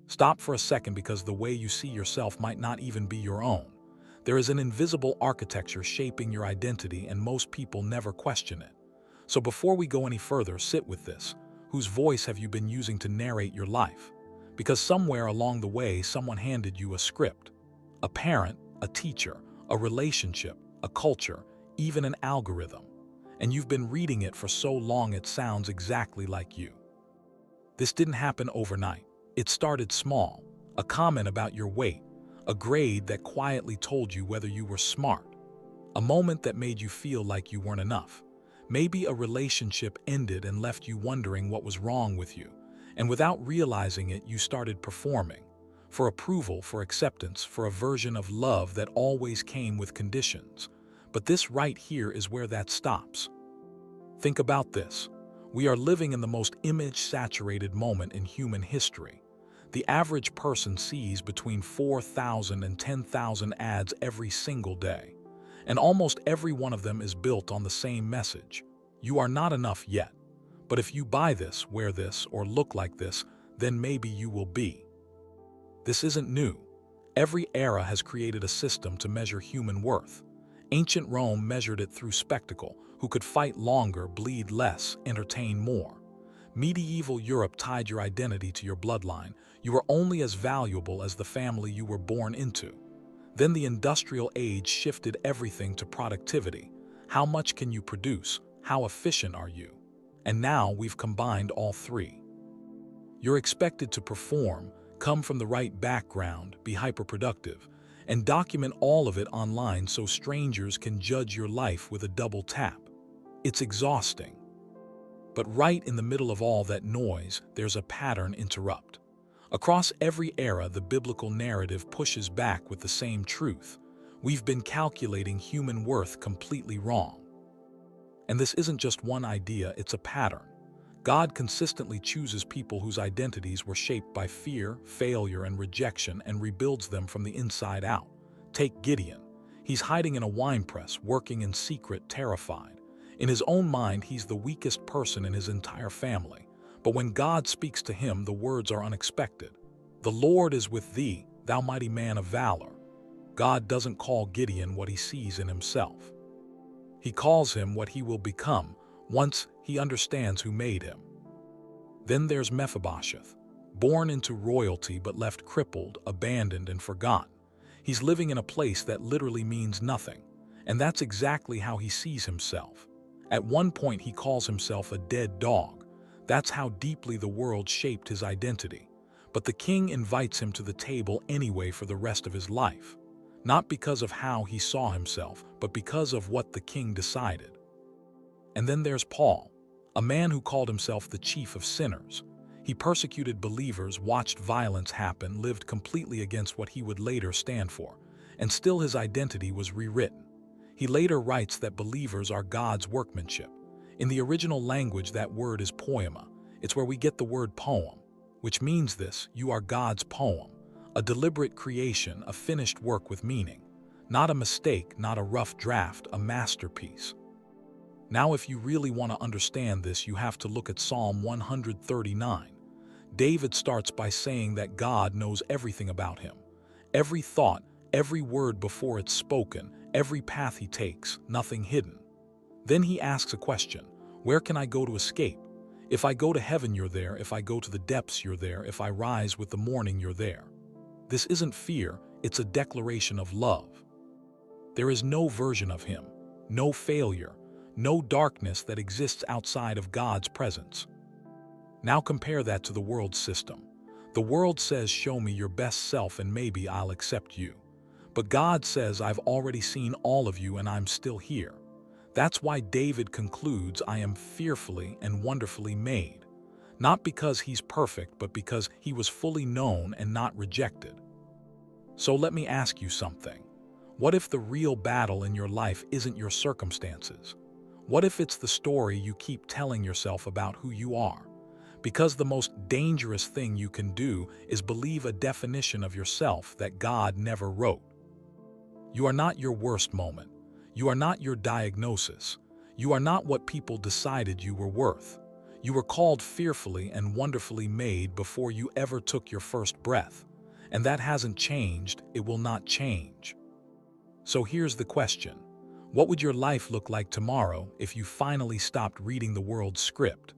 Stop for a second, because the way you see yourself might not even be your own. There is an invisible architecture shaping your identity, and most people never question it. So before we go any further, sit with this. Whose voice have you been using to narrate your life? Because somewhere along the way, someone handed you a script. A parent, a teacher, a relationship, a culture, even an algorithm. And you've been reading it for so long it sounds exactly like you. This didn't happen overnight. It started small. A comment about your weight, a grade that quietly told you whether you were smart, a moment that made you feel like you weren't enough. Maybe a relationship ended and left you wondering what was wrong with you, and without realizing it, you started performing. For approval, for acceptance, for a version of love that always came with conditions. But this right here is where that stops. Think about this. We are living in the most image-saturated moment in human history. The average person sees between 4,000 and 10,000 ads every single day. And almost every one of them is built on the same message. You are not enough yet. But if you buy this, wear this, or look like this, then maybe you will be. This isn't new. Every era has created a system to measure human worth. Ancient Rome measured it through spectacle: who could fight longer, bleed less, entertain more. Medieval Europe tied your identity to your bloodline. You were only as valuable as the family you were born into. Then the industrial age shifted everything to productivity. How much can you produce? How efficient are you? And now we've combined all three. You're expected to perform, come from the right background, be hyperproductive, and document all of it online so strangers can judge your life with a double tap. It's exhausting. But right in the middle of all that noise, there's a pattern interrupt. Across every era, the biblical narrative pushes back with the same truth. We've been calculating human worth completely wrong. And this isn't just one idea, it's a pattern. God consistently chooses people whose identities were shaped by fear, failure, and rejection, and rebuilds them from the inside out. Take Gideon. He's hiding in a winepress, working in secret, terrified. In his own mind, he's the weakest person in his entire family. But when God speaks to him, the words are unexpected. "The Lord is with thee, thou mighty man of valor." God doesn't call Gideon what he sees in himself. He calls him what he will become once he understands who made him. Then there's Mephibosheth, born into royalty but left crippled, abandoned, and forgotten. He's living in a place that literally means nothing, and that's exactly how he sees himself. At one point, he calls himself a dead dog. That's how deeply the world shaped his identity. But the king invites him to the table anyway for the rest of his life. Not because of how he saw himself, but because of what the king decided. And then there's Paul, a man who called himself the chief of sinners. He persecuted believers, watched violence happen, lived completely against what he would later stand for, and still his identity was rewritten. He later writes that believers are God's workmanship. In the original language, that word is poema. It's where we get the word poem, which means this: you are God's poem, a deliberate creation, a finished work with meaning. Not a mistake, not a rough draft, a masterpiece. Now, if you really want to understand this, you have to look at Psalm 139. David starts by saying that God knows everything about him. Every thought, every word before it's spoken, every path he takes, nothing hidden. Then he asks a question: where can I go to escape? If I go to heaven, you're there. If I go to the depths, you're there. If I rise with the morning, you're there. This isn't fear, it's a declaration of love. There is no version of him, no failure, no darkness that exists outside of God's presence. Now compare that to the world's system. The world says, show me your best self and maybe I'll accept you. But God says, I've already seen all of you and I'm still here. That's why David concludes, I am fearfully and wonderfully made. Not because he's perfect, but because he was fully known and not rejected. So let me ask you something. What if the real battle in your life isn't your circumstances? What if it's the story you keep telling yourself about who you are? Because the most dangerous thing you can do is believe a definition of yourself that God never wrote. You are not your worst moment. You are not your diagnosis. You are not what people decided you were worth. You were called fearfully and wonderfully made before you ever took your first breath. And that hasn't changed, it will not change. So here's the question. What would your life look like tomorrow if you finally stopped reading the world's script?